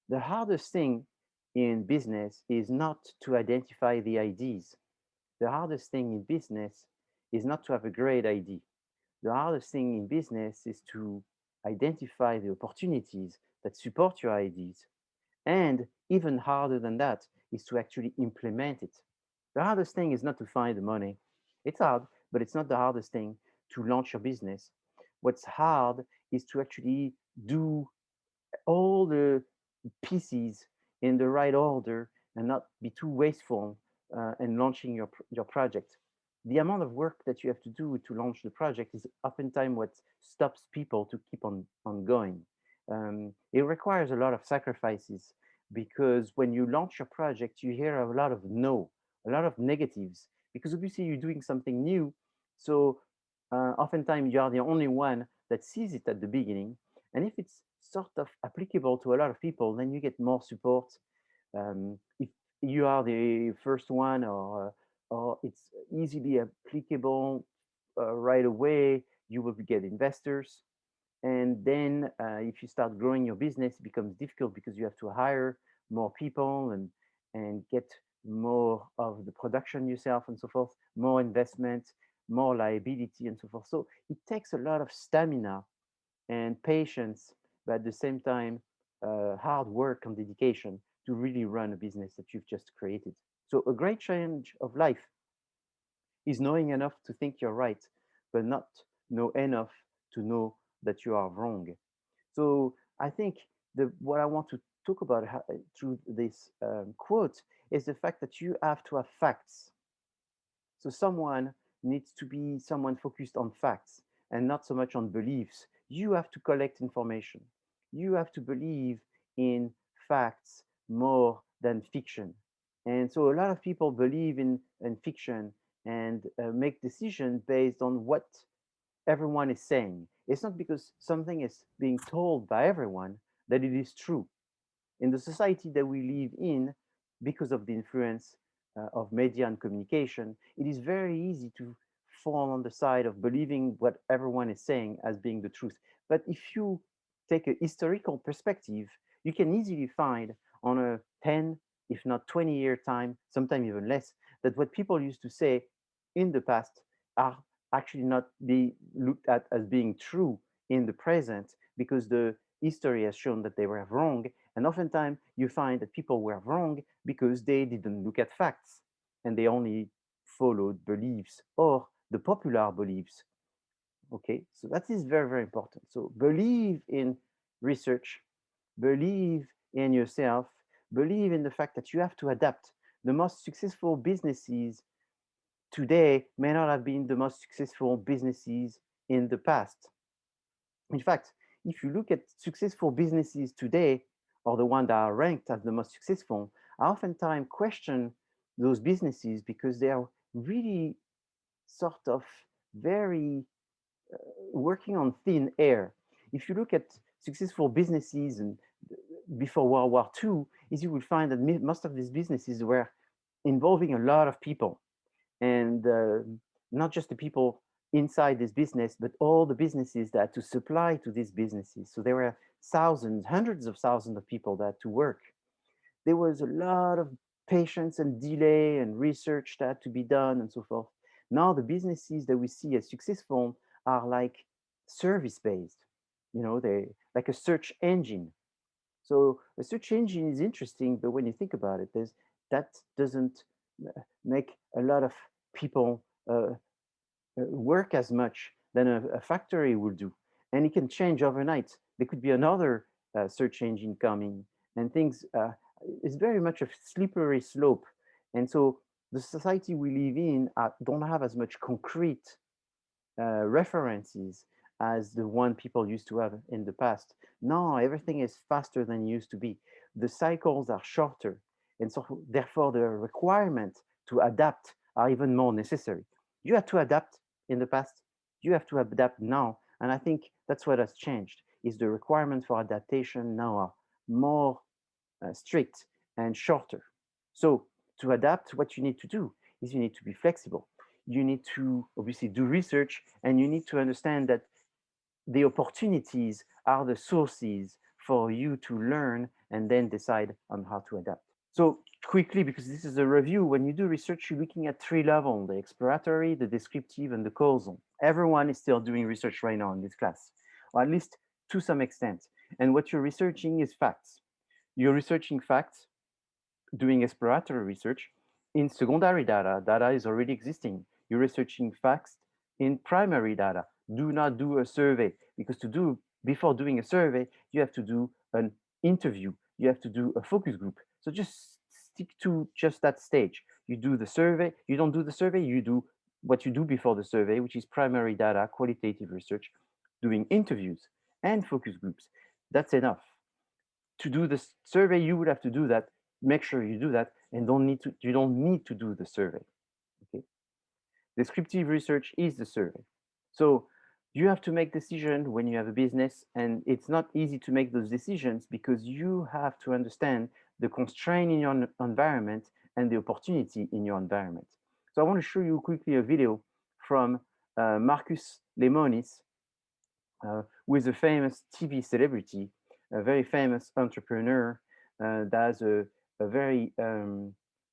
The hardest thing in business is not to identify the ideas. The hardest thing in business is not to have a great idea. The hardest thing in business is to identify the opportunities that support your ideas. And even harder than that is to actually implement it. The hardest thing is not to find the money. It's hard, but it's not the hardest thing to launch your business. What's hard is to actually do all the pieces in the right order and not be too wasteful in launching your project. The amount of work that you have to do to launch the project is oftentimes what stops people to keep on going. It requires a lot of sacrifices because when you launch your project, you hear a lot of no, a lot of negatives, because obviously you're doing something new. So oftentimes you are the only one that sees it at the beginning. And if it's sort of applicable to a lot of people, then you get more support. If you are the first one, or it's easily applicable right away, you will get investors. And then if you start growing your business, it becomes difficult because you have to hire more people and get more of the production yourself and so forth, more investment, more liability and so forth. So it takes a lot of stamina and patience, but at the same time, hard work and dedication to really run a business that you've just created. So a great challenge of life is knowing enough to think you're right, but not know enough to know that you are wrong. So I think what I want to talk about through this quote is the fact that you have to have facts. So someone needs to be someone focused on facts and not so much on beliefs. You have to collect information. You have to believe in facts more than fiction. And so a lot of people believe in fiction and make decisions based on what everyone is saying. It's not because something is being told by everyone that it is true. In the society that we live in, because of the influence of media and communication, it is very easy to fall on the side of believing what everyone is saying as being the truth. But if you take a historical perspective, you can easily find on a 10, if not 20-year time, sometimes even less, that what people used to say in the past are actually not be looked at as being true in the present because the history has shown that they were wrong. And oftentimes you find that people were wrong because they didn't look at facts and they only followed beliefs or the popular beliefs. Okay, so that is very, very important. So believe in research, believe in yourself, believe in the fact that you have to adapt. The most successful businesses today may not have been the most successful businesses in the past. In fact, if you look at successful businesses today, or the ones that are ranked as the most successful, I oftentimes question those businesses because they are really sort of very working on thin air. If you look at successful businesses and before World War II, is you will find that most of these businesses were involving a lot of people, and not just the people inside this business, but all the businesses that had to supply to these businesses. So there were thousands, hundreds of thousands of people that had to work. There was a lot of patience and delay and research that had to be done and so forth. Now the businesses that we see as successful are like service based. You know, they like a search engine. So a search engine is interesting, but when you think about it, that doesn't make a lot of people work as much than a factory will do. And it can change overnight. There could be another search engine coming, and things is very much a slippery slope. And so the society we live in don't have as much concrete references as the one people used to have in the past. Now everything is faster than it used to be. The cycles are shorter, and so therefore the requirement to adapt are even more necessary. You had to adapt in the past, you have to adapt now, and I think that's what has changed. Is the requirement for adaptation now are more strict and shorter. So to adapt, what you need to do is you need to be flexible. You need to obviously do research, and you need to understand that the opportunities are the sources for you to learn and then decide on how to adapt. So quickly, because this is a review, when you do research, you're looking at three levels: the exploratory, the descriptive, and the causal. Everyone is still doing research right now in this class, or at least to some extent. And what you're researching is facts. You're researching facts, doing exploratory research. In secondary data, data is already existing. You're researching facts in primary data. Do not do a survey, because before doing a survey, you have to do an interview. You have to do a focus group. So just stick to just that stage. You do the survey. You don't do the survey. You do what you do before the survey, which is primary data, qualitative research, doing interviews and focus groups. That's enough. To do the survey, you would have to do that. Make sure you do that, and you don't need to do the survey. Okay. Descriptive research is the survey. So you have to make decisions when you have a business, and it's not easy to make those decisions because you have to understand the constraint in your environment and the opportunity in your environment. So I want to show you quickly a video from Marcus Lemonis, who is a famous TV celebrity, a very famous entrepreneur, does a very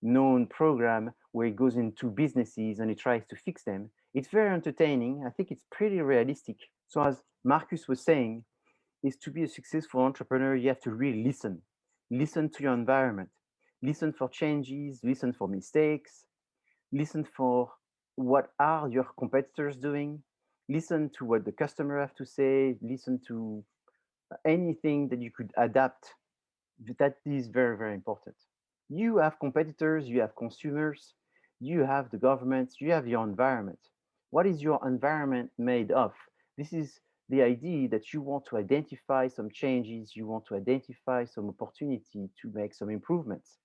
known program where he goes into businesses and he tries to fix them. It's very entertaining. I think it's pretty realistic. So as Marcus was saying, is to be a successful entrepreneur, you have to really listen. Listen to your environment. Listen for changes, listen for mistakes, listen for what are your competitors doing, listen to what the customer have to say, listen to anything that you could adapt. That is very, very important. You have competitors, you have consumers, you have the government, you have your environment. What is your environment made of? This is the idea that you want to identify some changes, you want to identify some opportunity to make some improvements.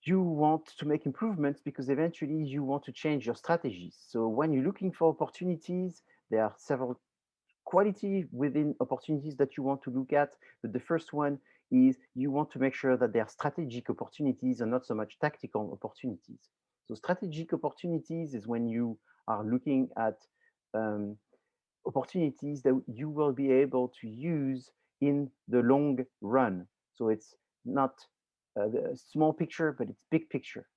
You want to make improvements because eventually you want to change your strategies. So when you're looking for opportunities, there are several quality within opportunities that you want to look at. But the first one is you want to make sure that they are strategic opportunities and not so much tactical opportunities. So strategic opportunities is when you are looking at opportunities that you will be able to use in the long run. So it's not a small picture, but it's big picture.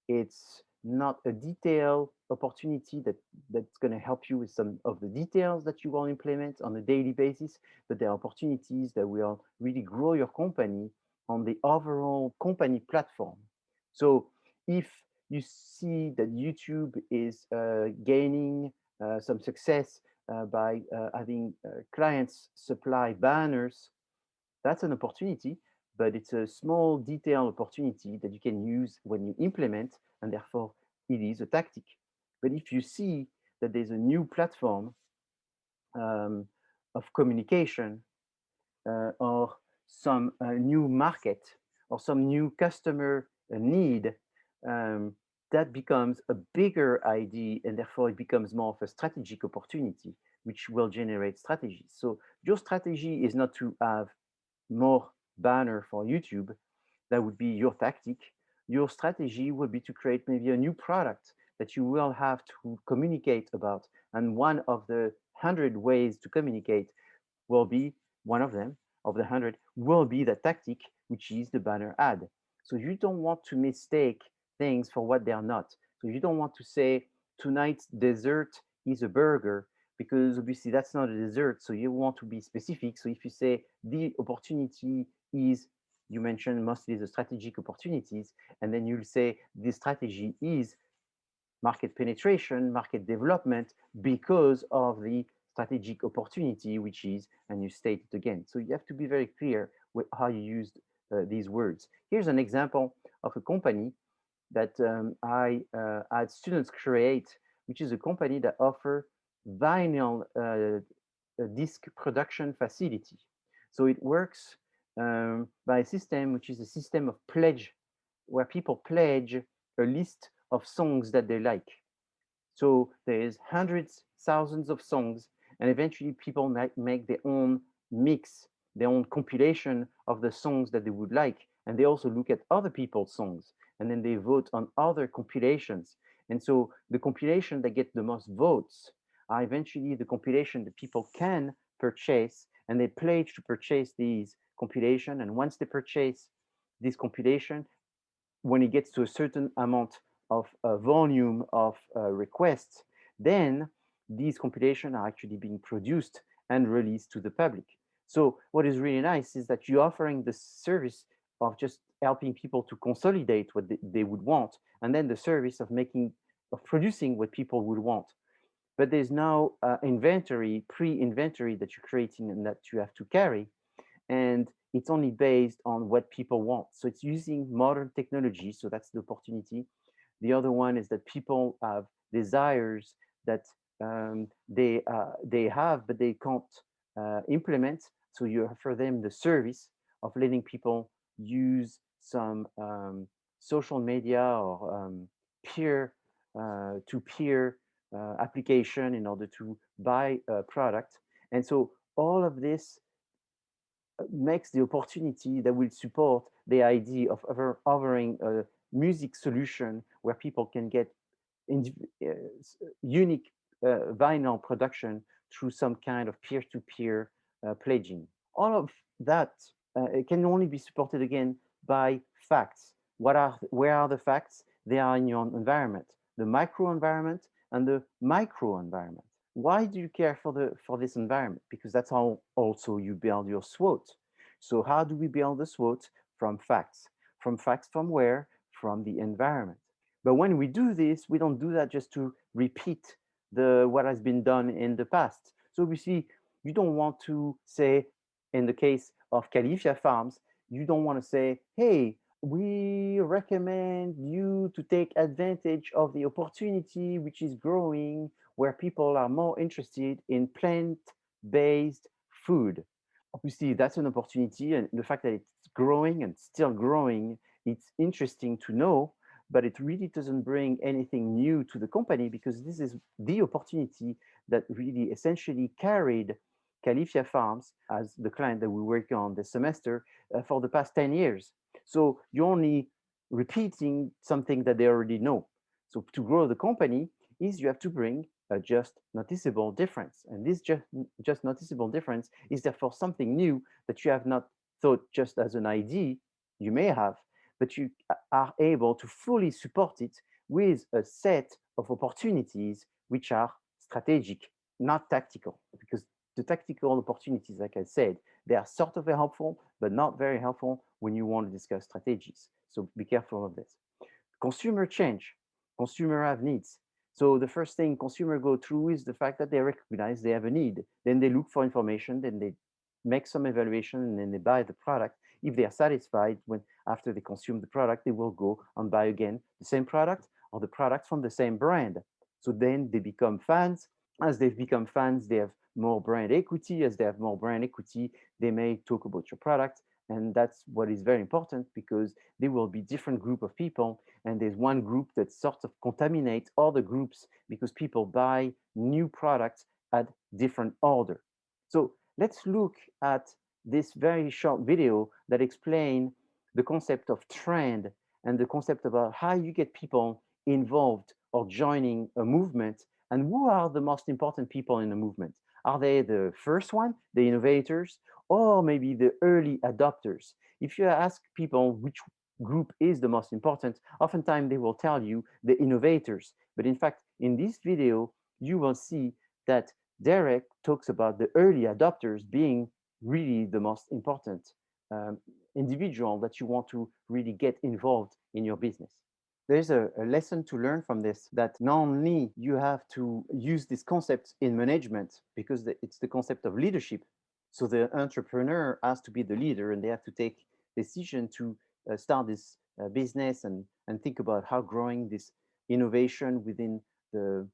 It's not a detailed opportunity that's going to help you with some of the details that you will implement on a daily basis, but there are opportunities that will really grow your company on the overall company platform. So if you see that YouTube is gaining some success by having clients supply banners, that's an opportunity, but it's a small detailed opportunity that you can use when you implement, and therefore it is a tactic. But if you see that there's a new platform of communication or some new market or some new customer need, that becomes a bigger idea, and therefore it becomes more of a strategic opportunity, which will generate strategies. So your strategy is not to have more banner for YouTube. That would be your tactic. Your strategy would be to create maybe a new product that you will have to communicate about. And one of the 100 ways to communicate will be one of them, of the 100, will be the tactic, which is the banner ad. So you don't want to mistake things for what they are not. So you don't want to say tonight's dessert is a burger, because obviously that's not a dessert. So you want to be specific. So if you say the opportunity is, you mentioned mostly the strategic opportunities, and then you'll say the strategy is market penetration, market development, because of the strategic opportunity, which is, and you state it again. So you have to be very clear with how you use these words. Here's an example of a company that I had students create, which is a company that offer vinyl disc production facility. So it works by a system which is a system of pledge, where people pledge a list of songs that they like. So there's hundreds, thousands of songs, and eventually people might make their own mix, their own compilation of the songs that they would like. And they also look at other people's songs, and then they vote on other compilations. And so the compilation that get the most votes are eventually the compilation that people can purchase, and they pledge to purchase these compilation, and once they purchase this compilation, when it gets to a certain amount of volume of requests, then these compilations are actually being produced and released to the public. So what is really nice is that you're offering the service of just helping people to consolidate what they would want, and then the service of producing what people would want. But there's no inventory, pre-inventory that you're creating and that you have to carry, and it's only based on what people want. So it's using modern technology. So that's the opportunity. The other one is that people have desires that they have, but they can't implement. So you offer them the service of letting people use some social media or peer-to-peer application in order to buy a product. And so all of this makes the opportunity that will support the idea of offering a music solution where people can get unique vinyl production through some kind of peer-to-peer pledging. All of that it can only be supported again by facts. Where are the facts? They are in your environment, the micro environment and the micro environment. Why do you care for this environment? Because that's how also you build your SWOT. So how do we build the SWOT? From facts. From facts from where? From the environment. But when we do this, we don't do that just to repeat what has been done in the past. So we see, you don't want to say, in the case of Califia Farms, you don't want to say, hey, we recommend you to take advantage of the opportunity which is growing, where people are more interested in plant-based food. Obviously, that's an opportunity, and the fact that it's growing and still growing, it's interesting to know, but it really doesn't bring anything new to the company, because this is the opportunity that really essentially carried Califia Farms as the client that we work on this semester for the past 10 years. So you're only repeating something that they already know. So to grow the company is you have to bring a just noticeable difference. And this just noticeable difference is therefore something new that you have not thought just as an idea. You may have, but you are able to fully support it with a set of opportunities which are strategic, not tactical. Because the tactical opportunities, like I said, they are sort of helpful, but not very helpful when you want to discuss strategies. So be careful of this. Consumer change. Consumer have needs. So the first thing consumer go through is the fact that they recognize they have a need. Then they look for information, then they make some evaluation, and then they buy the product. If they are satisfied after they consume the product, they will go and buy again the same product or the product from the same brand. So then they become fans. As they've become fans, they have more brand equity. As they have more brand equity, they may talk about your product. And that's what is very important, because there will be different group of people, and there's one group that sort of contaminates other groups because people buy new products at different order. So let's look at this very short video that explains the concept of trend and the concept about how you get people involved or joining a movement, and who are the most important people in the movement. Are they the first one, the innovators, or maybe the early adopters? If you ask people which group is the most important, oftentimes they will tell you the innovators. But in fact, in this video, you will see that Derek talks about the early adopters being really the most important individual that you want to really get involved in your business. There's a lesson to learn from this, that not only you have to use this concept in management, because it's the concept of leadership. So the entrepreneur has to be the leader, and they have to take decision to start this business and think about how growing this innovation within the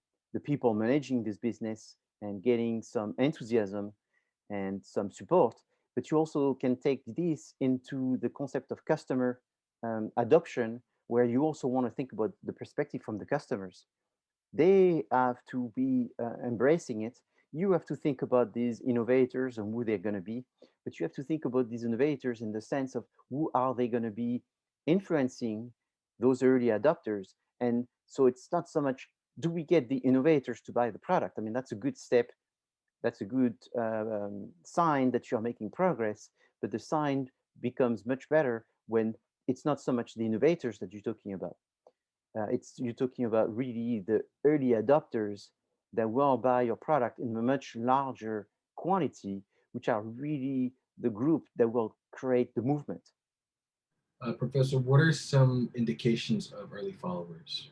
people managing this business and getting some enthusiasm and some support. But you also can take this into the concept of customer adoption, where you also want to think about the perspective from the customers. They have to be embracing it. You have to think about these innovators and who they're going to be, but you have to think about these innovators in the sense of who are they going to be influencing those early adopters. And so it's not so much, do we get the innovators to buy the product? I mean, that's a good step. That's a good sign that you're making progress. but the sign becomes much better when it's not so much the innovators that you're talking about. You're talking about really the early adopters that will buy your product in a much larger quantity, which are really the group that will create the movement. Professor, what are some indications of early followers?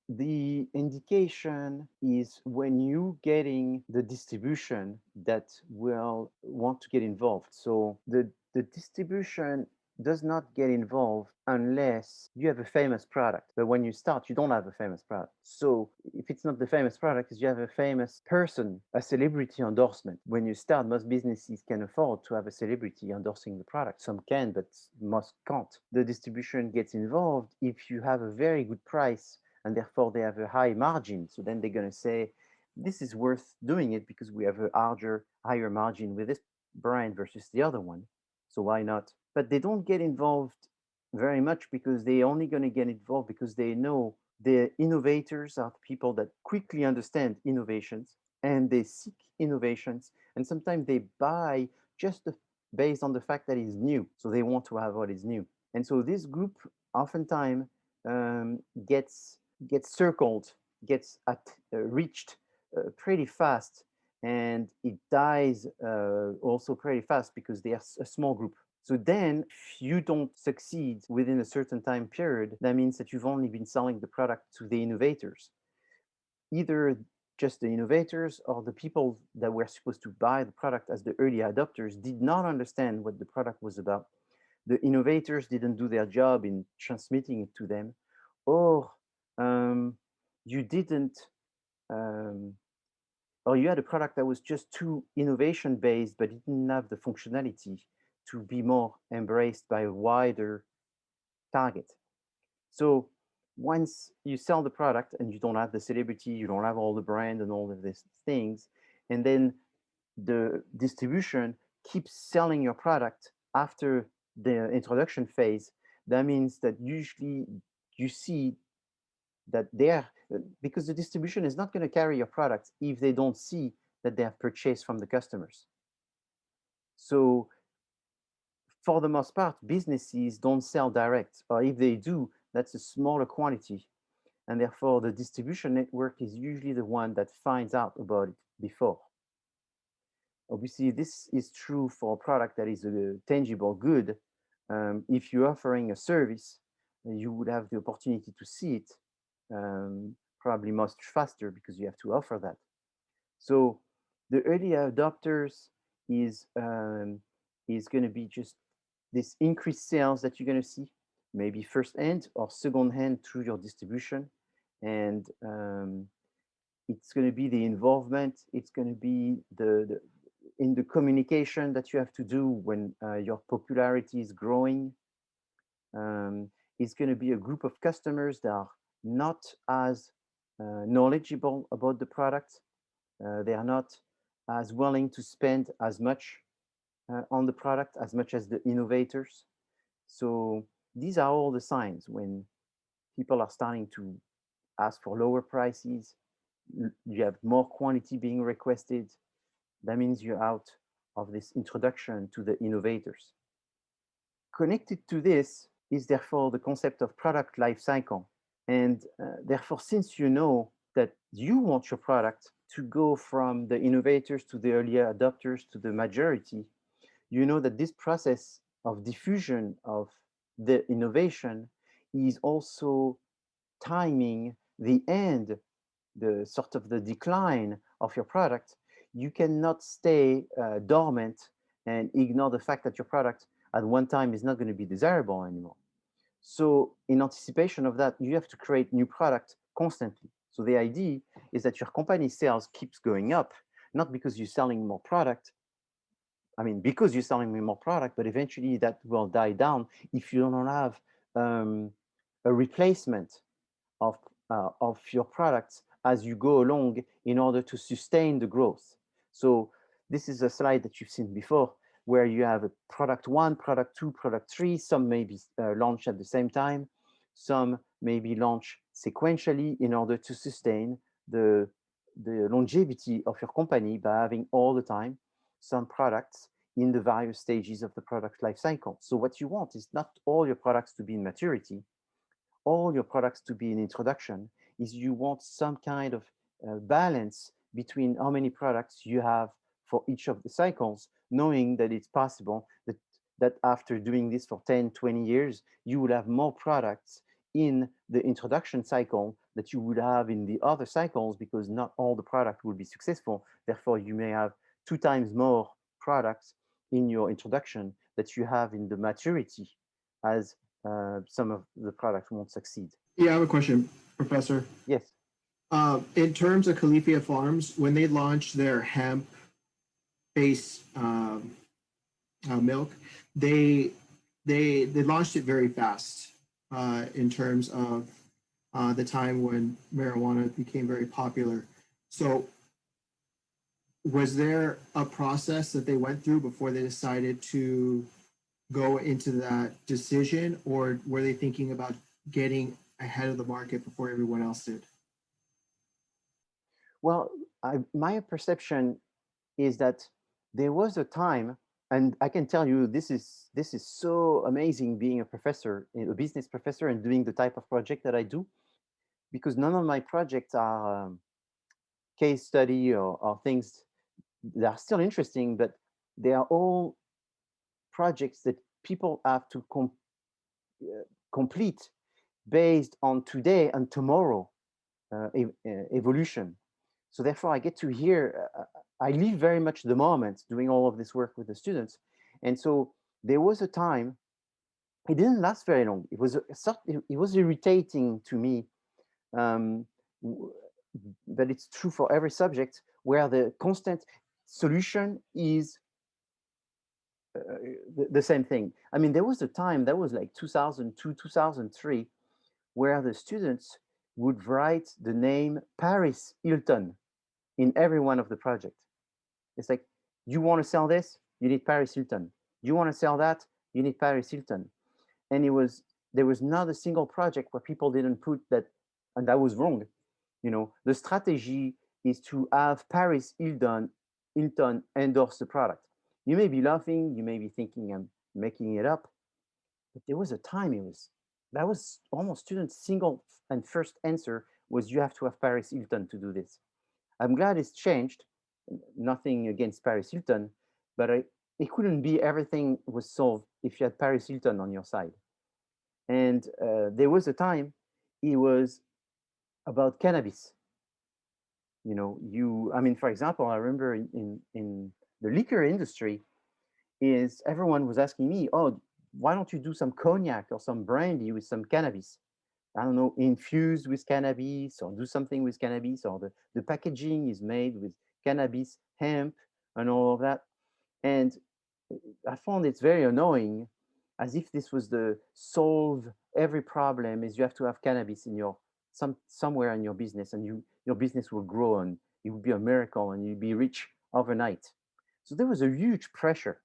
The indication is when you getting the distribution that will want to get involved. So the distribution does not get involved unless you have a famous product. But when you start, you don't have a famous product. So if it's not the famous product, is you have a famous person, a celebrity endorsement. When you start, most businesses can afford to have a celebrity endorsing the product. Some can, but most can't. The distribution gets involved if you have a very good price and therefore they have a high margin. So then they're going to say, this is worth doing it because we have a higher margin with this brand versus the other one. So why not? But they don't get involved very much because they're only going to get involved because they know the innovators are people that quickly understand innovations and they seek innovations. And sometimes they buy just based on the fact that it's new. So they want to have what is new. And so this group oftentimes um, gets gets circled, gets reached pretty fast, and it dies also pretty fast because they are a small group. So then, if you don't succeed within a certain time period, that means that you've only been selling the product to the innovators, either just the innovators or the people that were supposed to buy the product as the early adopters did not understand what the product was about. The innovators didn't do their job in transmitting it to them, or um, you didn't, um, or you had a product that was just too innovation based, but it didn't have the functionality to be more embraced by a wider target. So once you sell the product and you don't have the celebrity, you don't have all the brand and all of these things, and then the distribution keeps selling your product after the introduction phase, that means that usually you see that they're because the distribution is not going to carry your product if they don't see that they have purchased from the customers. So for the most part, businesses don't sell direct, or if they do, that's a smaller quantity. And therefore, the distribution network is usually the one that finds out about it before. Obviously, this is true for a product that is a tangible good. If you're offering a service, you would have the opportunity to see it probably much faster because you have to offer that. So the early adopters is um, is going to be just this increased sales that you're going to see, maybe first hand or second hand through your distribution, and it's going to be the involvement. It's going to be the in the communication that you have to do when your popularity is growing. Um, it's going to be a group of customers that are not as knowledgeable about the product. They are not as willing to spend as much on the product as much as the innovators. So these are all the signs when people are starting to ask for lower prices. You have more quantity being requested. That means you're out of this introduction to the innovators. Connected to this is therefore the concept of product life cycle. And therefore, since you know that you want your product to go from the innovators to the early adopters to the majority, you know that this process of diffusion of the innovation is also timing the end, the sort of the decline of your product. You cannot stay dormant and ignore the fact that your product at one time is not going to be desirable anymore. So in anticipation of that, you have to create new product constantly. So the idea is that your company sales keeps going up, not because you're selling more product, because you're selling more product, but eventually that will die down if you don't have a replacement of your products as you go along in order to sustain the growth. So this is a slide that you've seen before, where you have a product one, product two, product three. Some may be launched at the same time. Some may be launched sequentially in order to sustain the longevity of your company by having all the time some products in the various stages of the product life cycle. So what you want is not all your products to be in maturity, all your products to be in introduction, is you want some kind of balance between how many products you have for each of the cycles, knowing that it's possible that after doing this for 10, 20 years, you will have more products in the introduction cycle that you would have in the other cycles, because not all the product will be successful. Therefore, you may have 2 times more products in your introduction that you have in the maturity, as some of the products won't succeed. Yeah, I have a question, Professor. Yes. In terms of Califia Farms, when they launched their hemp-based milk, they they launched it very fast in terms of the time when marijuana became very popular. So, was there a process that they went through before they decided to go into that decision, or were they thinking about getting ahead of the market before everyone else did? Well, my perception is that there was a time, and I can tell you this is so amazing being a professor, a business professor, and doing the type of project that I do, because none of my projects are case study or things that are still interesting, but they are all projects that people have to complete based on today and tomorrow evolution. So therefore, I get to hear, I live very much the moment doing all of this work with the students. And so there was a time, it didn't last very long. It was irritating to me, um, but it's true for every subject, where the constant solution is the same thing. I mean, there was a time, that was like 2002, 2003, where the students would write the name Paris Hilton in every one of the project. It's like, you want to sell this, you need Paris Hilton. You want to sell that, you need Paris Hilton. And there was not a single project where people didn't put that, and that was wrong. The strategy is to have Paris Hilton endorse the product. You may be laughing, you may be thinking I'm making it up, but there was a time that was almost students' single and first answer was, you have to have Paris Hilton to do this. I'm glad it's changed. Nothing against Paris Hilton, but it couldn't be everything was solved if you had Paris Hilton on your side. And there was a time it was about cannabis. I mean, for example, I remember in the liquor industry, is everyone was asking me, oh, why don't you do some cognac or some brandy with some cannabis? I don't know, infused with cannabis, or do something with cannabis, or the packaging is made with cannabis, hemp, and all of that. And I found it's very annoying, as if this was the solve every problem, is you have to have cannabis in somewhere in your business, and your business will grow, and it will be a miracle, and you'll be rich overnight. So there was a huge pressure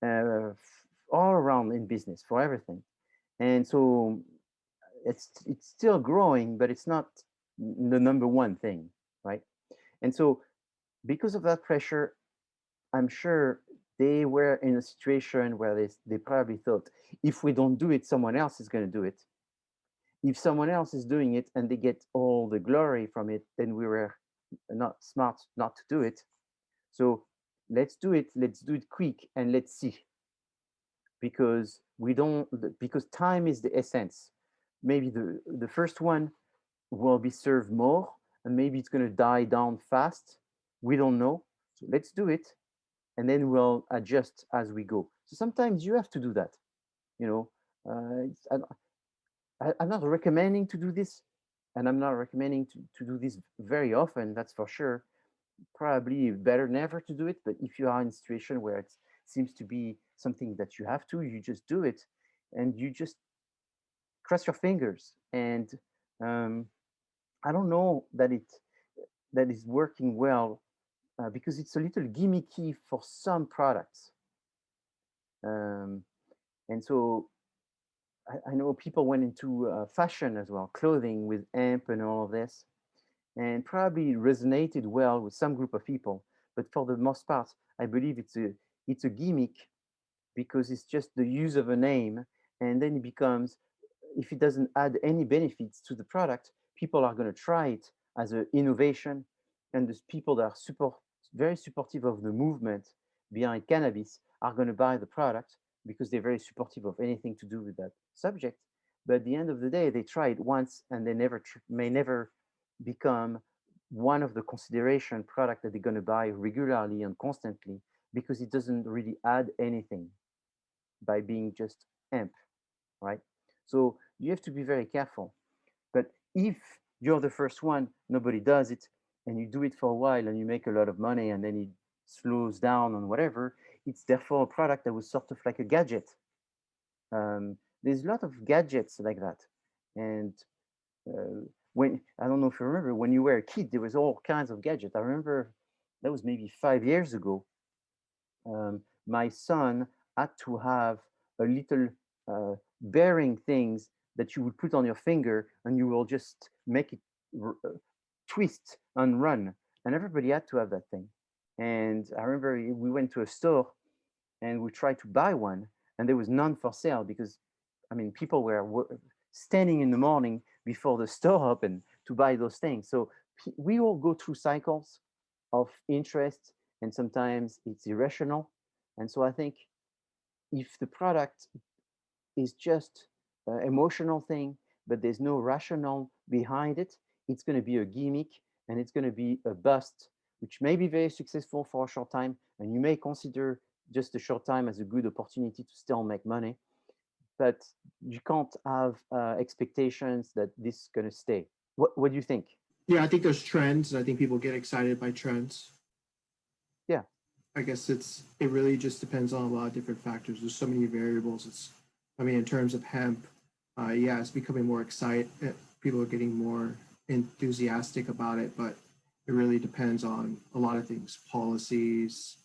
all around in business for everything. And so it's still growing, but it's not the number one thing, right? And so because of that pressure, I'm sure they were in a situation where they probably thought, if we don't do it, someone else is going to do it. If someone else is doing it and they get all the glory from it, then we were not smart not to do it. So let's do it quick, and let's see, because time is the essence. Maybe the first one will be served more, and maybe it's going to die down fast. We don't know. So let's do it, and then we'll adjust as we go. So sometimes you have to do that. You know, I'm not recommending to do this, and I'm not recommending to do this very often. That's for sure. Probably better never to do it. But if you are in a situation where it seems to be something that you have to, you just do it, and you just cross your fingers. And um, I don't know that is working well, because it's a little gimmicky for some products. Um, and so I know people went into fashion as well, clothing with AMP and all of this, and probably resonated well with some group of people. But for the most part, I believe it's a gimmick because it's just the use of a name, and then it becomes, if it doesn't add any benefits to the product, people are going to try it as an innovation, and the people that are very supportive of the movement behind cannabis are going to buy the product because they're very supportive of anything to do with that subject. But at the end of the day, they try it once and they may never become one of the consideration product that they're going to buy regularly and constantly, because it doesn't really add anything by being just hemp, right? So you have to be very careful. But if you're the first one, nobody does it, and you do it for a while and you make a lot of money and then it slows down on whatever, it's therefore a product that was sort of like a gadget. There's a lot of gadgets like that. And when, I don't know if you remember, when you were a kid, there was all kinds of gadgets. I remember that was maybe 5 years ago. My son had to have a little bearing things that you would put on your finger and you will just make it twist and run. And everybody had to have that thing. And I remember we went to a store and we tried to buy one, and there was none for sale because, I mean, people were standing in the morning before the store opened to buy those things. So we all go through cycles of interest, and sometimes it's irrational. And so I think if the product is just an emotional thing, but there's no rationale behind it, it's going to be a gimmick and it's going to be a bust, which may be very successful for a short time. And you may consider just a short time as a good opportunity to still make money. But you can't have expectations that this is going to stay. What do you think? Yeah, I think there's trends, and I think people get excited by trends. Yeah. I guess it really just depends on a lot of different factors. There's so many variables. I mean, in terms of hemp, yeah, it's becoming more exciting. People are getting more enthusiastic about it, but it really depends on a lot of things: policies,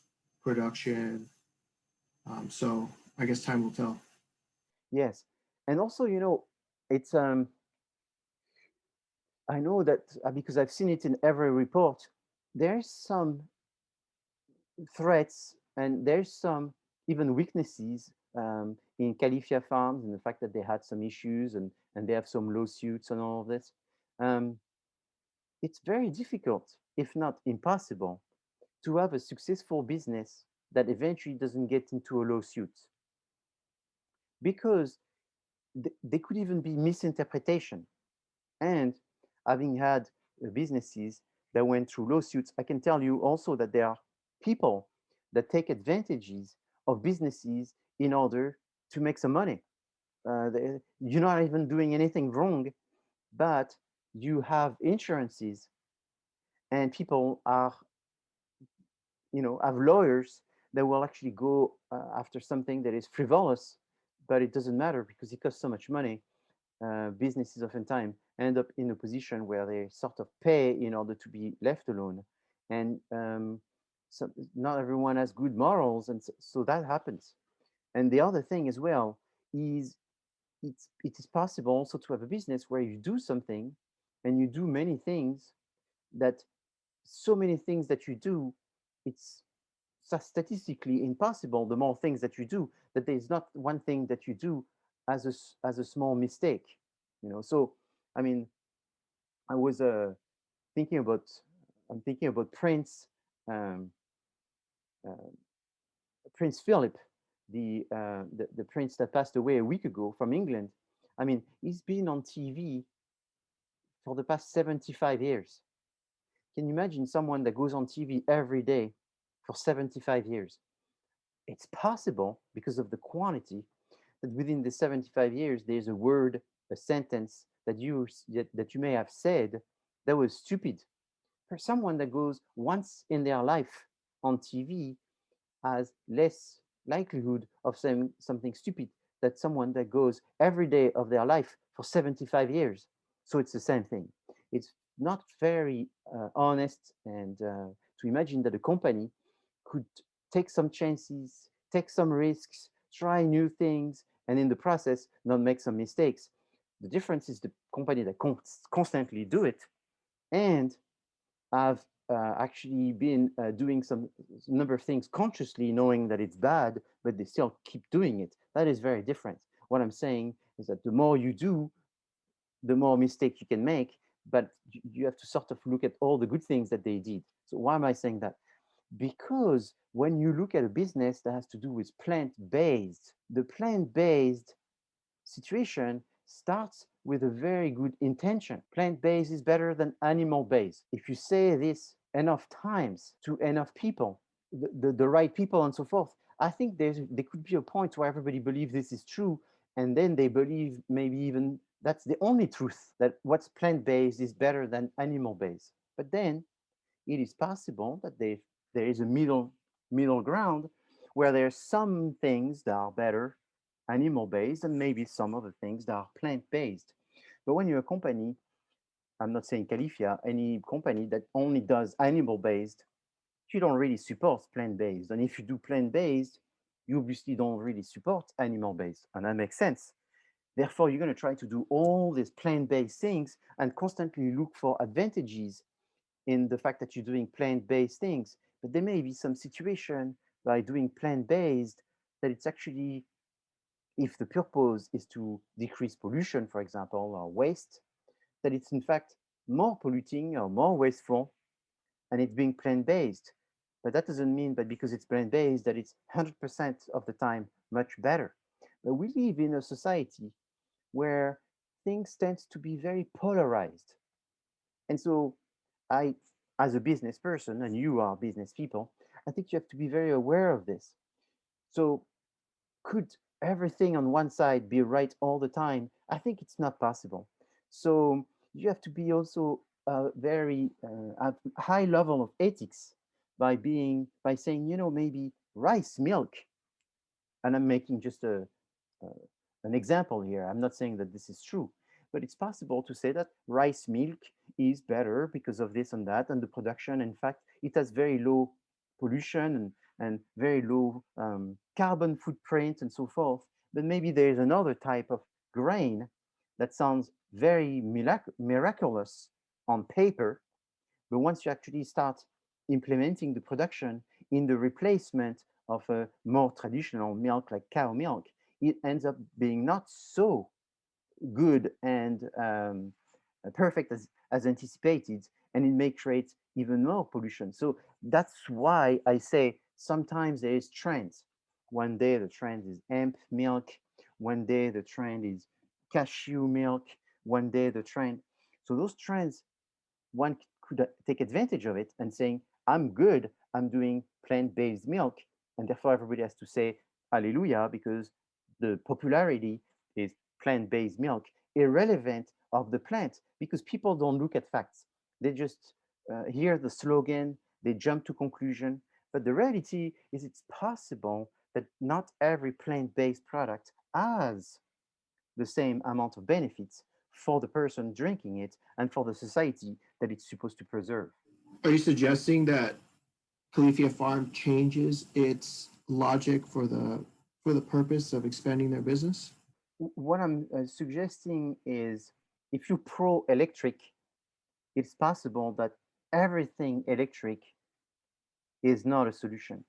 production. So I guess time will tell. Yes. And also, it's I know that because I've seen it in every report, there's some threats and there's some even weaknesses in Califia Farms, and the fact that they had some issues and they have some lawsuits and all of this. Um, it's very difficult, if not impossible, to have a successful business that eventually doesn't get into a lawsuit, because there could even be misinterpretation. And having had businesses that went through lawsuits, I can tell you also that there are people that take advantages of businesses in order to make some money. You're not even doing anything wrong, but you have insurances, and people are, have lawyers that will actually go after something that is frivolous, but it doesn't matter because it costs so much money. Businesses oftentimes end up in a position where they sort of pay in order to be left alone. And so not everyone has good morals, and so that happens. And the other thing as well is it is possible also to have a business where you do something and you do many things, that so many things that you do, it's statistically impossible, the more things that you do, that there's not one thing that you do as a small mistake. So I mean, I was thinking about I'm thinking about um, uh, Prince Philip, the prince that passed away a week ago from England. I mean, he's been on TV for the past 75 years. Can you imagine someone that goes on TV every day for 75 years? It's possible because of the quantity, that within the 75 years, there's a word, a sentence that you may have said that was stupid. For someone that goes once in their life on TV has less likelihood of saying something stupid than someone that goes every day of their life for 75 years. So it's the same thing. It's not very honest, and to imagine that a company could take some chances, take some risks, try new things, and in the process not make some mistakes. The difference is the company that constantly do it and have actually been doing some number of things consciously, knowing that it's bad, but they still keep doing it. That is very different. What I'm saying is that the more you do, the more mistake you can make, but you have to sort of look at all the good things that they did. So why am I saying that? Because when you look at a business that has to do with plant-based, the plant-based situation starts with a very good intention. Plant-based is better than animal-based. If you say this enough times to enough people, the right people and so forth, I think there could be a point where everybody believes this is true, and then they believe maybe even that's the only truth, that what's plant-based is better than animal-based. But then it is possible that there is a middle ground where there's some things that are better animal-based and maybe some other things that are plant-based. But when you're a company, I'm not saying Califia, any company that only does animal-based, you don't really support plant-based. And if you do plant-based, you obviously don't really support animal-based. And that makes sense. Therefore, you're going to try to do all these plant-based things and constantly look for advantages in the fact that you're doing plant-based things. But there may be some situation by doing plant-based that it's actually, if the purpose is to decrease pollution, for example, or waste, that it's in fact more polluting or more wasteful, and it's being plant-based. But that doesn't mean that because it's plant-based that it's 100% of the time much better. But we live in a society where things tend to be very polarized. And so I, as a business person, and you are business people, I think you have to be very aware of this. So could everything on one side be right all the time? I think it's not possible. So you have to be also very at high level of ethics by saying, maybe rice milk, and I'm making just uh, an example here. I'm not saying that this is true, but it's possible to say that rice milk is better because of this and that, and the production, in fact, it has very low pollution and very low carbon footprint and so forth. But maybe there's another type of grain that sounds very miraculous on paper, but once you actually start implementing the production in the replacement of a more traditional milk like cow milk, it ends up being not so good and perfect as anticipated, and it may create even more pollution. So that's why I say sometimes there is trends. One day the trend is hemp milk, one day the trend is cashew milk, one day the trend. So those trends, one could take advantage of it and saying, I'm good, I'm doing plant-based milk, and therefore everybody has to say hallelujah because the popularity is plant-based milk, irrelevant of the plant, because people don't look at facts. They just hear the slogan, they jump to conclusion. But the reality is it's possible that not every plant-based product has the same amount of benefits for the person drinking it and for the society that it's supposed to preserve. Are you suggesting that Califia Farm changes its logic for the purpose of expanding their business? What I'm suggesting is if you pro electric, it's possible that everything electric is not a solution.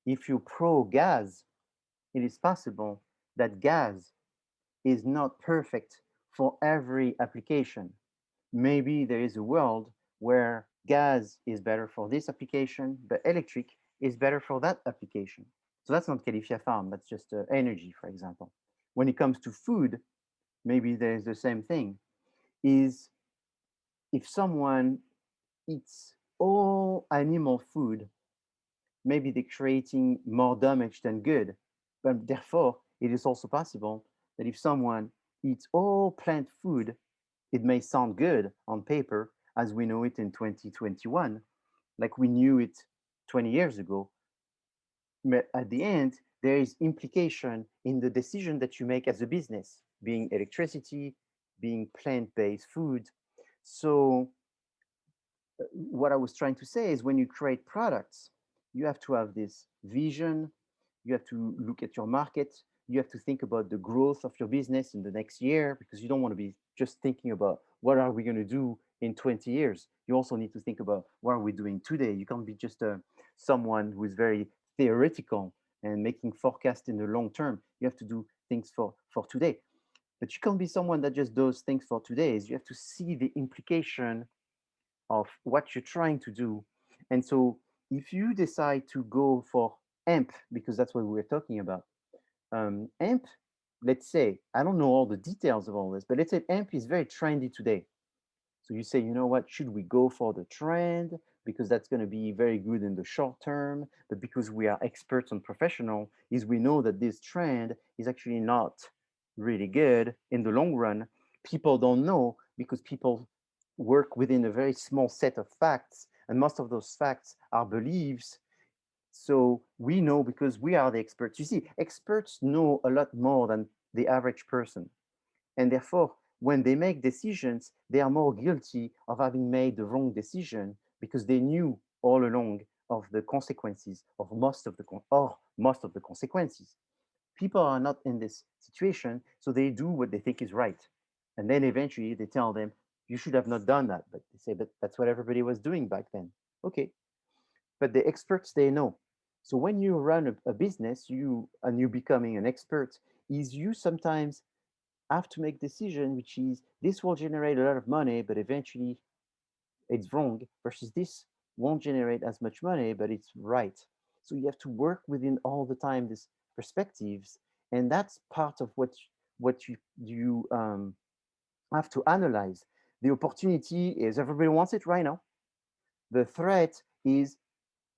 If you pro gas, it is possible that gas is not perfect for every application. Maybe there is a world where gas is better for this application, but electric is better for that application. So that's not Califia Farm, that's just energy, for example. When it comes to food, maybe there's the same thing. Is if someone eats all animal food, maybe they're creating more damage than good. But therefore, it is also possible that if someone eats all plant food, it may sound good on paper as we know it in 2021, like we knew it 20 years ago. But at the end, there is implication in the decision that you make as a business, being electricity, being plant-based food. So what I was trying to say is when you create products, you have to have this vision, you have to look at your market, you have to think about the growth of your business in the next year because you don't want to be just thinking about what are we going to do in 20 years. You also need to think about what are we doing today. You can't be just someone who is very theoretical and making forecasts in the long term. You have to do things for today. But you can't be someone that just does things for today. You have to see the implication of what you're trying to do. And so if you decide to go for AMP, because that's what we were talking about, AMP, let's say, I don't know all the details of all this, but let's say AMP is very trendy today. So you say, you know what, should we go for the trend? Because that's going to be very good in the short term. But because we are experts and professional, is we know that this trend is actually not really good in the long run. People don't know because people work within a very small set of facts. And most of those facts are beliefs. So we know because we are the experts. You see, experts know a lot more than the average person. And therefore, when they make decisions, they are more guilty of having made the wrong decision because they knew all along of the consequences of most of the consequences. People are not in this situation, so they do what they think is right. And then eventually they tell them, you should have not done that. But they say, but that's what everybody was doing back then. Okay. But the experts, they know. So when you run a business, you becoming an expert, is you sometimes have to make decision, which is this will generate a lot of money, but eventually it's wrong, versus this won't generate as much money, but it's right. So you have to work within all the time these perspectives, and that's part of what you have to analyze. The opportunity is everybody wants it right now. The threat is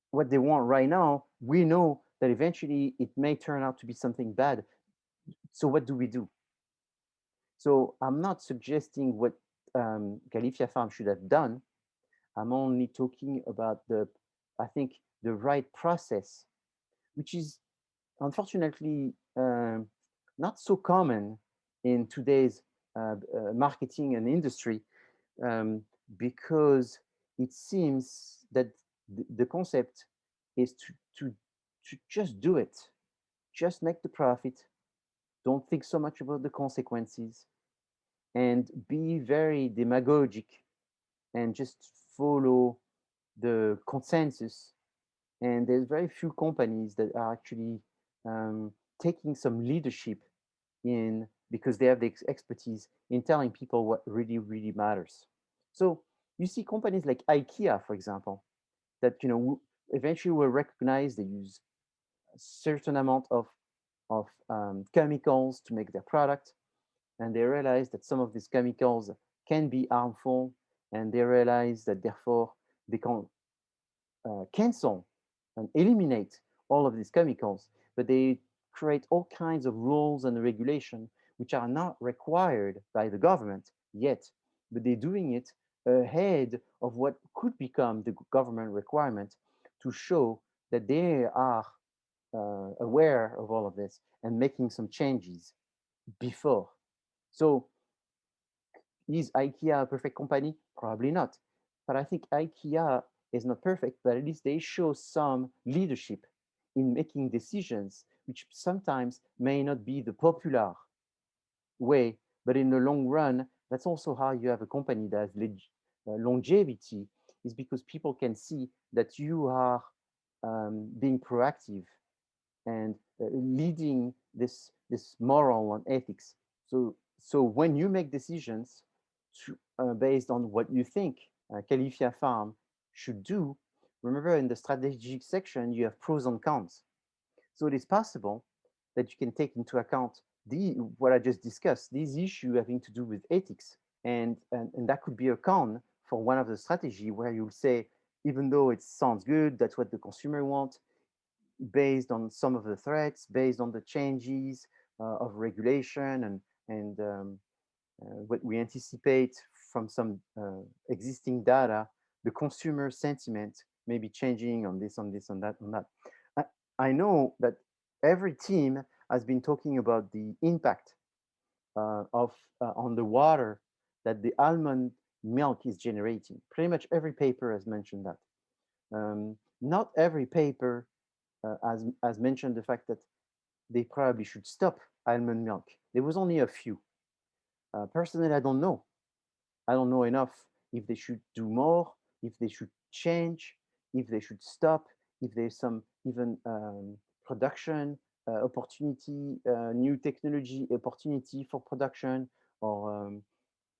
what they want right now. We know that eventually it may turn out to be something bad. So what do we do? So I'm not suggesting what Califia Farm should have done. I'm only talking about I think, the right process, which is unfortunately not so common in today's marketing and industry, um, because it seems that the concept is to just do it, just make the profit, don't think so much about the consequences, and be very demagogic and just follow the consensus. And there's very few companies that are actually um, taking some leadership in, because they have the expertise in telling people what really, really matters. So you see companies like IKEA, for example, that eventually will recognize they use a certain amount of chemicals to make their product, and they realize that some of these chemicals can be harmful, and they realize that therefore they can cancel and eliminate all of these chemicals, but they create all kinds of rules and regulation which are not required by the government yet, but they're doing it ahead of what could become the government requirement, to show that they are aware of all of this and making some changes before. So is IKEA a perfect company? Probably not. But I think IKEA is not perfect, but at least they show some leadership in making decisions, which sometimes may not be the popular way, but in the long run, that's also how you have a company that has longevity, is because people can see that you are being proactive and leading this moral and ethics. So when you make decisions based on what you think Califia Farm should do, remember in the strategic section you have pros and cons. So it is possible that you can take into account what I just discussed, these issues having to do with ethics, and that could be a con for one of the strategy, where you'll say, even though it sounds good, that's what the consumer wants, based on some of the threats, based on the changes of regulation and what we anticipate from some existing data, the consumer sentiment may be changing on this, on this, on that, on that. I know that every team has been talking about the impact of on the water that the almond milk is generating. Pretty much every paper has mentioned that. Not every paper has mentioned the fact that they probably should stop almond milk. There was only a few. Personally, I don't know. I don't know enough if they should do more, if they should change, if they should stop, if there's some even production opportunity, new technology opportunity for production, or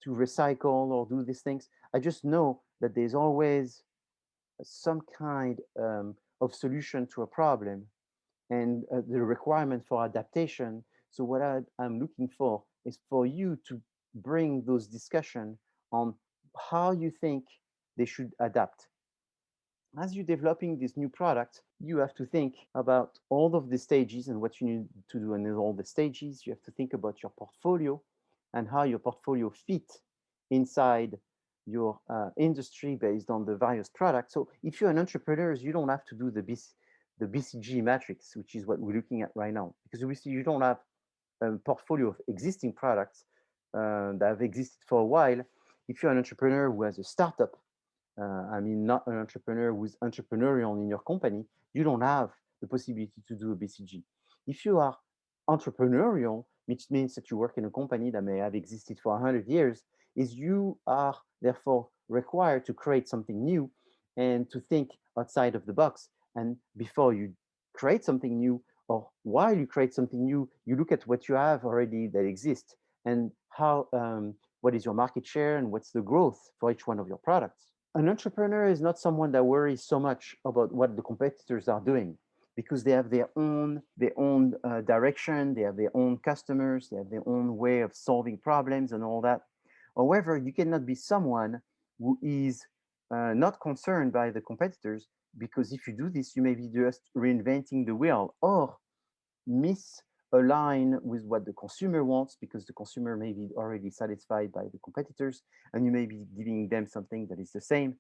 to recycle or do these things. I just know that there's always some kind of solution to a problem, and the requirement for adaptation. So what I'm looking for is for you to bring those discussion on how you think they should adapt. As you're developing this new product, you have to think about all of the stages and what you need to do in all the stages. You have to think about your portfolio and how your portfolio fit inside your industry based on the various products. So if you're an entrepreneur, you don't have to do the BCG matrix, which is what we're looking at right now, because obviously you don't have a portfolio of existing products that have existed for a while. If you're an entrepreneur who has a startup, I mean, not an entrepreneur who's entrepreneurial in your company, you don't have the possibility to do a BCG. If you are entrepreneurial, which means that you work in a company that may have existed for 100 years, is you are therefore required to create something new and to think outside of the box. And before you create something new, or while you create something new, you look at what you have already that exists and how what is your market share and what's the growth for each one of your products. An entrepreneur is not someone that worries so much about what the competitors are doing, because they have their own direction, they have their own customers, they have their own way of solving problems and all that. However, you cannot be someone who is not concerned by the competitors, because if you do this, you may be just reinventing the wheel or misalign with what the consumer wants, because the consumer may be already satisfied by the competitors, and you may be giving them something that is the same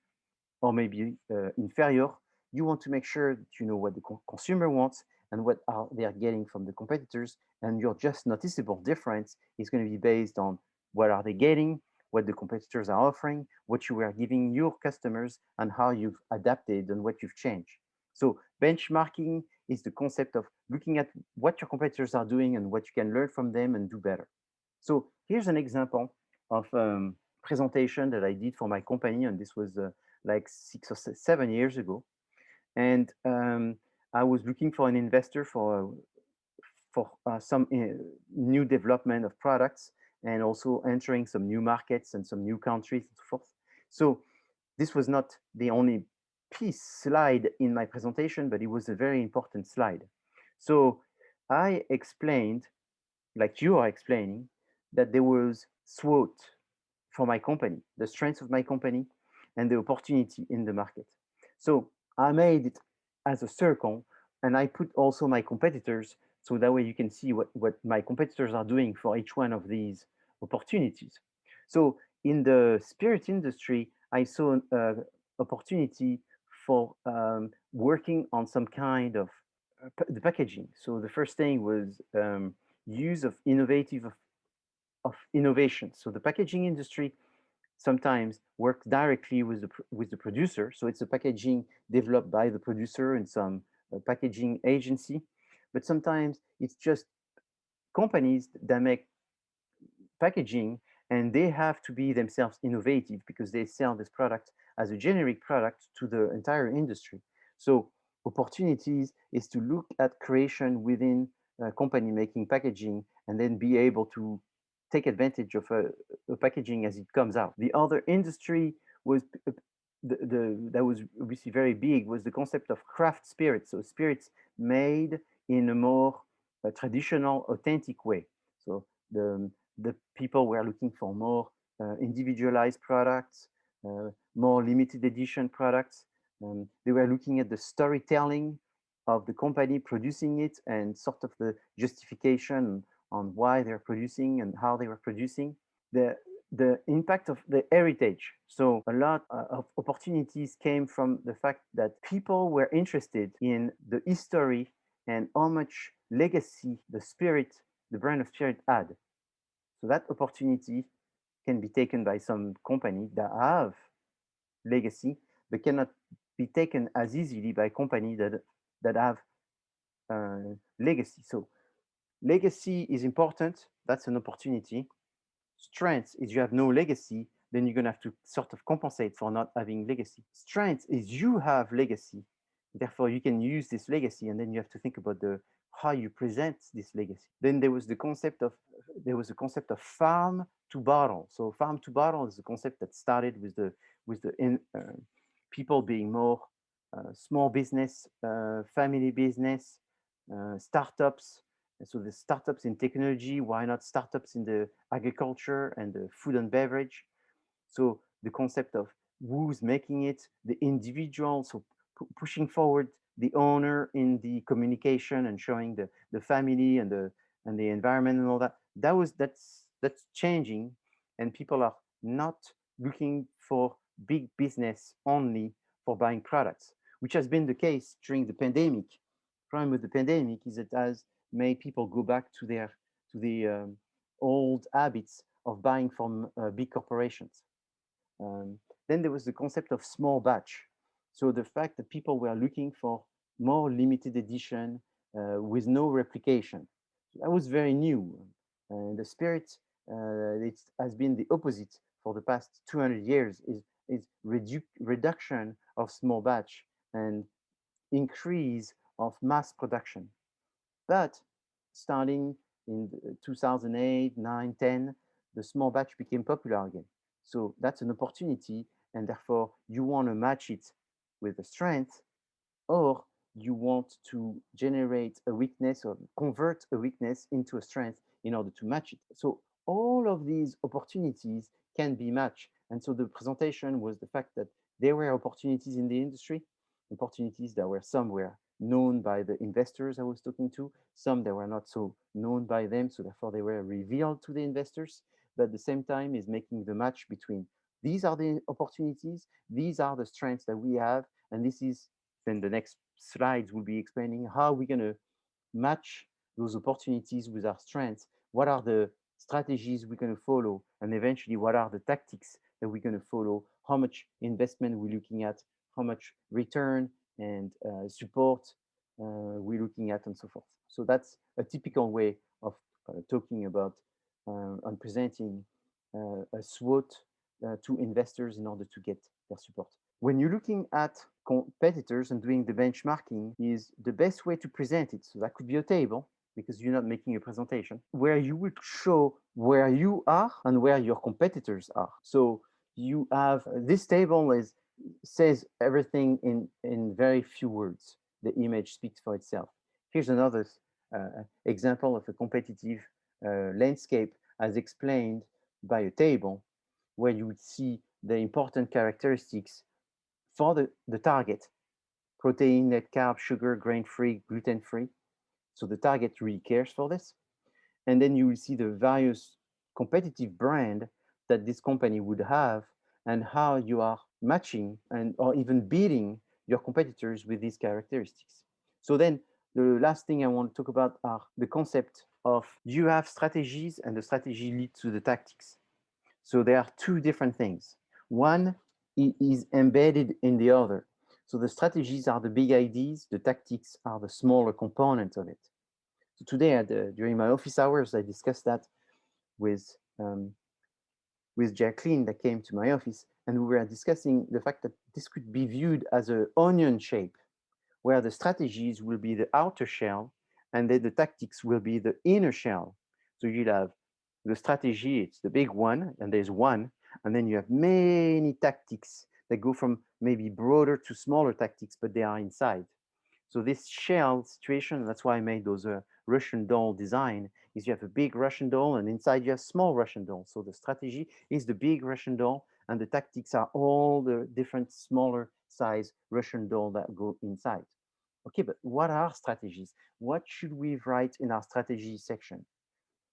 or maybe inferior. You want to make sure that you know what the consumer wants and what they are getting from the competitors, and your just noticeable difference is going to be based on what are they getting, what the competitors are offering, what you are giving your customers, and how you've adapted and what you've changed. So benchmarking is the concept of looking at what your competitors are doing and what you can learn from them and do better. So here's an example of presentation that I did for my company, and this was like 6 or 7 years ago. And I was looking for an investor for some new development of products, and also entering some new markets and some new countries and so forth. So this was not the only slide in my presentation, but it was a very important slide. So I explained, like you are explaining, that there was SWOT for my company, the strengths of my company and the opportunity in the market. So I made it as a circle, and I put also my competitors, so that way you can see what my competitors are doing for each one of these opportunities. So in the spirit industry, I saw an opportunity for working on some kind of the packaging. So the first thing was use of innovation. So the packaging industry sometimes works directly with the producer. So it's a packaging developed by the producer and some packaging agency. But sometimes it's just companies that make packaging, and they have to be themselves innovative because they sell this product as a generic product to the entire industry. So opportunities is to look at creation within a company making packaging, and then be able to take advantage of a packaging as it comes out. The other industry was that was obviously very big, was the concept of craft spirits. So spirits made in a more traditional, authentic way. So the people were looking for more individualized products, more limited edition products. They were looking at the storytelling of the company producing it, and sort of the justification on why they're producing and how they were producing. The impact of the heritage. So a lot of opportunities came from the fact that people were interested in the history and how much legacy the brand of spirit had. So that opportunity can be taken by some company that have legacy, but cannot be taken as easily by company that have legacy. So legacy is important. That's an opportunity. Strength is you have no legacy, then you're going to have to sort of compensate for not having legacy. Strength is you have legacy, therefore you can use this legacy, and then you have to think about the how you present this legacy. Then there was a concept of farm to bottle. So farm to bottle is a concept that started with the people being more small business, family business, startups. And so the startups in technology, why not startups in the agriculture and the food and beverage? So the concept of who's making it, the individual, so pushing forward the owner in the communication and showing the family and the environment and all that. That's changing, and people are not looking for big business only for buying products, which has been the case during the pandemic. Problem with the pandemic is it has made people go back to the old habits of buying from big corporations. Then there was the concept of small batch. So the fact that people were looking for more limited edition with no replication. That was very new. And the spirit, it has been the opposite for the past 200 years, is reduction of small batch and increase of mass production. But starting in 2008, 9, 10, the small batch became popular again. So that's an opportunity, and therefore you want to match it with a strength, or you want to generate a weakness or convert a weakness into a strength in order to match it. So all of these opportunities can be matched. And so the presentation was the fact that there were opportunities in the industry, opportunities that were some were known by the investors I was talking to, some that were not so known by them, so therefore they were revealed to the investors, but at the same time is making the match between these are the opportunities, these are the strengths that we have, and this is, then the next slides will be explaining how we're going to match those opportunities with our strengths, what are the strategies we're going to follow, and eventually what are the tactics that we're going to follow, how much investment we're looking at, how much return and support we're looking at, and so forth. So that's a typical way of talking about and presenting a SWOT to investors in order to get their support. When you're looking at competitors and doing the benchmarking, is the best way to present it. So that could be a table, because you're not making a presentation, where you would show where you are and where your competitors are. So you have this table says everything in very few words. The image speaks for itself. Here's another example of a competitive landscape as explained by a table, where you would see the important characteristics for the target: protein, net carb, sugar, grain-free, gluten-free. So the target really cares for this. And then you will see the various competitive brand that this company would have, and how you are matching and or even beating your competitors with these characteristics. So then the last thing I want to talk about are the concept of you have strategies, and the strategy leads to the tactics. So there are two different things. One is embedded in the other. So the strategies are the big ideas, the tactics are the smaller components of it. So today, during my office hours, I discussed that with Jacqueline that came to my office, and we were discussing the fact that this could be viewed as an onion shape, where the strategies will be the outer shell, and then the tactics will be the inner shell. So you'll have the strategy, it's the big one, and there's one, and then you have many tactics that go from maybe broader to smaller tactics, but they are inside. So this shell situation, that's why I made those Russian doll design, is you have a big Russian doll, and inside you have small Russian doll. So the strategy is the big Russian doll, and the tactics are all the different smaller size Russian doll that go inside. Okay, but what are strategies? What should we write in our strategy section?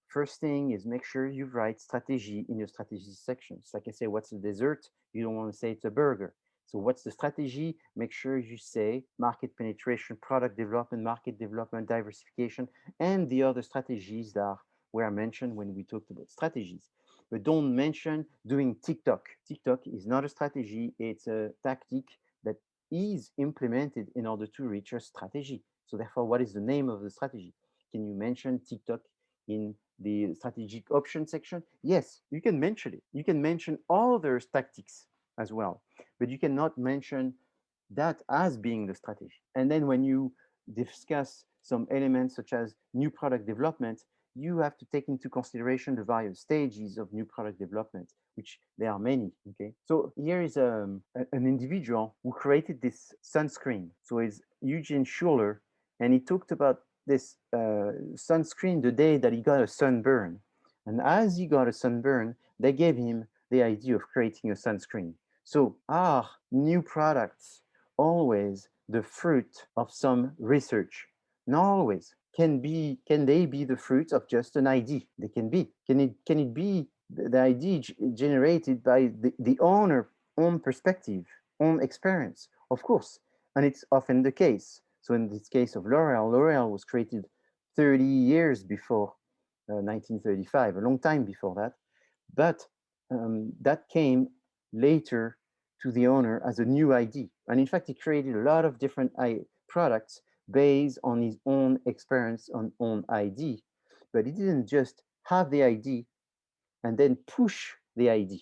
First thing is make sure you write strategy in your strategy section. So like I say, what's the dessert? You don't want to say it's a burger. So what's the strategy? Make sure you say market penetration, product development, market development, diversification, and the other strategies that were mentioned when we talked about strategies. But don't mention doing TikTok. TikTok is not a strategy, it's a tactic that is implemented in order to reach a strategy. So therefore, what is the name of the strategy? Can you mention TikTok in the strategic option section, yes, you can mention it. You can mention other tactics as well, but you cannot mention that as being the strategy. And then when you discuss some elements such as new product development, you have to take into consideration the various stages of new product development, which there are many. Okay, so here is an individual who created this sunscreen. So it's Eugene Schuler, and he talked about this sunscreen the day that he got a sunburn. And as he got a sunburn, they gave him the idea of creating a sunscreen. So are new products always the fruit of some research? Not always. Can they be the fruit of just an idea? They can be. Can it be the idea generated by the owner, own perspective, own experience? Of course. And it's often the case. So in this case of L'Oreal was created 30 years before 1935, a long time before that. But that came later to the owner as a new idea. And in fact, he created a lot of different products based on his own experience, on own idea. But he didn't just have the idea and then push the idea.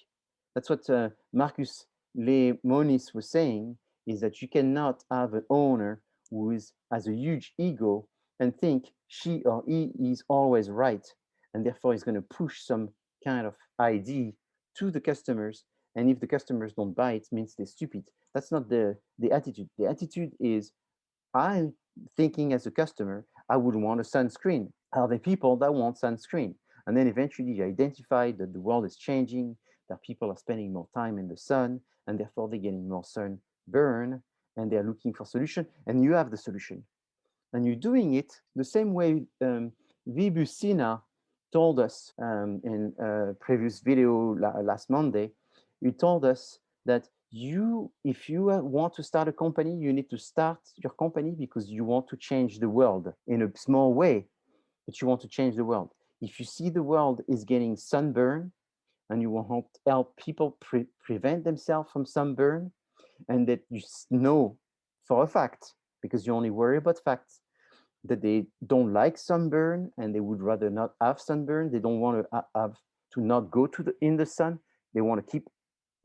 That's what Marcus Lemonis was saying, is that you cannot have an owner who has a huge ego and think she or he is always right, and therefore is going to push some kind of idea to the customers. And if the customers don't buy it, means they're stupid. That's not the attitude. The attitude is, I'm thinking as a customer, I would want a sunscreen. Are there people that want sunscreen? And then eventually you identify that the world is changing, that people are spending more time in the sun, and therefore they're getting more sunburn, and they're looking for solution, and you have the solution. And you're doing it the same way Vibhu Sinha told us in a previous video last Monday. He told us that if you want to start a company, you need to start your company because you want to change the world in a small way, but you want to change the world. If you see the world is getting sunburn and you want to help people prevent themselves from sunburn, and that you know for a fact, because you only worry about facts, that they don't like sunburn and they would rather not have sunburn. They don't want to have to not go in the sun. They want to keep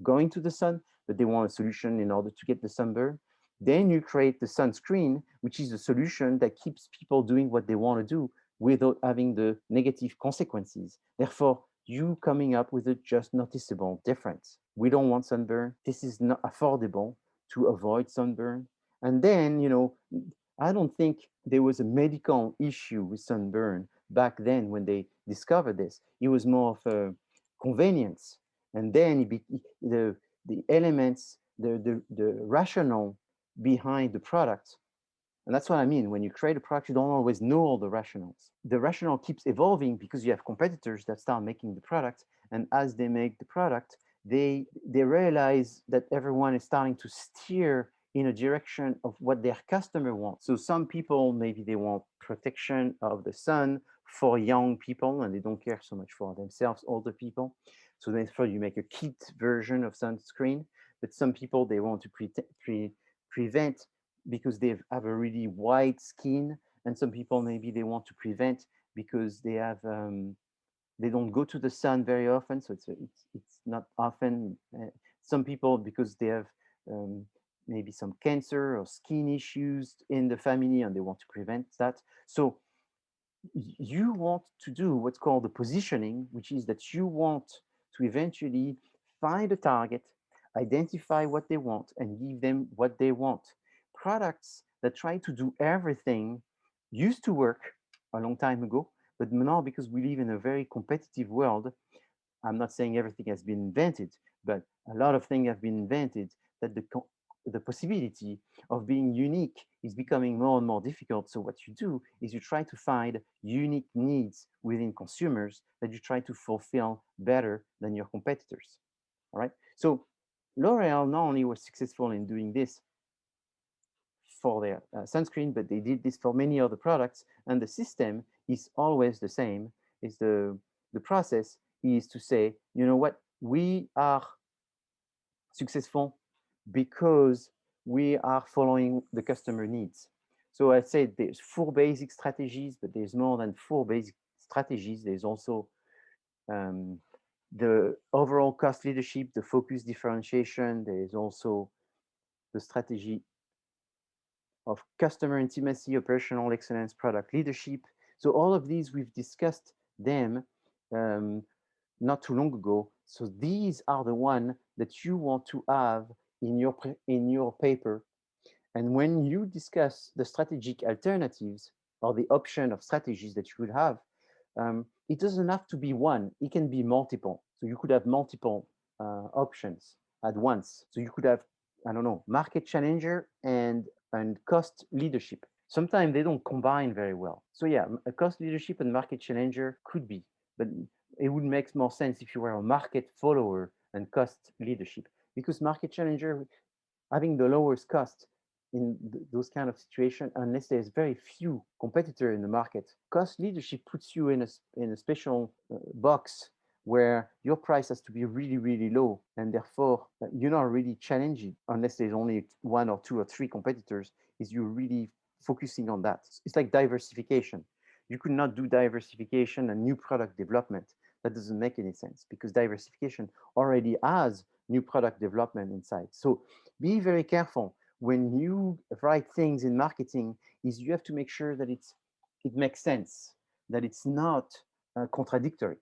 going to the sun, but they want a solution in order to get the sunburn. Then you create the sunscreen, which is a solution that keeps people doing what they want to do without having the negative consequences. Therefore, you coming up with a just noticeable difference. We don't want sunburn. This is not affordable to avoid sunburn. And then, I don't think there was a medical issue with sunburn back then when they discovered this. It was more of a convenience. And then the elements, the rationale behind the product. And that's what I mean. When you create a product, you don't always know all the rationales. The rationale keeps evolving because you have competitors that start making the product. And as they make the product, they realize that everyone is starting to steer in a direction of what their customer wants. So some people, maybe they want protection of the sun for young people, and they don't care so much for themselves, older people. So therefore, you make a kit version of sunscreen. But some people, they want to prevent because they have a really white skin, and some people maybe they want to prevent because they have they don't go to the sun very often, so it's not often. Some people because they have maybe some cancer or skin issues in the family, and they want to prevent that. So you want to do what's called the positioning, which is that you want to eventually find a target, identify what they want, and give them what they want. Products that try to do everything used to work a long time ago, but now because we live in a very competitive world, I'm not saying everything has been invented, but a lot of things have been invented that the possibility of being unique is becoming more and more difficult. So what you do is you try to find unique needs within consumers that you try to fulfill better than your competitors. All right. So L'Oreal not only was successful in doing this for their sunscreen, but they did this for many other products. And the system is always the same. Is the process is to say, you know what, we are successful because we are following the customer needs. So I said there's 4 basic strategies, but there's more than 4 basic strategies. There's also the overall cost leadership, the focus differentiation. There is also the strategy of customer intimacy, operational excellence, product leadership. So all of these, we've discussed them not too long ago. So these are the one that you want to have in your paper. And when you discuss the strategic alternatives or the option of strategies that you could have, it doesn't have to be one. It can be multiple. So you could have multiple options at once. So you could have, I don't know, market challenger and cost leadership. Sometimes they don't combine very well. So yeah, a cost leadership and market challenger could be, but it would make more sense if you were a market follower and cost leadership, because market challenger, having the lowest cost in those kind of situations, unless there's very few competitors in the market. Cost leadership puts you in a special box where your price has to be really, really low, and therefore you're not really challenging unless there's only one or two or three competitors. Is you really focusing on that? It's like diversification. You could not do diversification and new product development. That doesn't make any sense, because diversification already has new product development inside. So be very careful when you write things in marketing. Is you have to make sure that it makes sense, that it's not contradictory.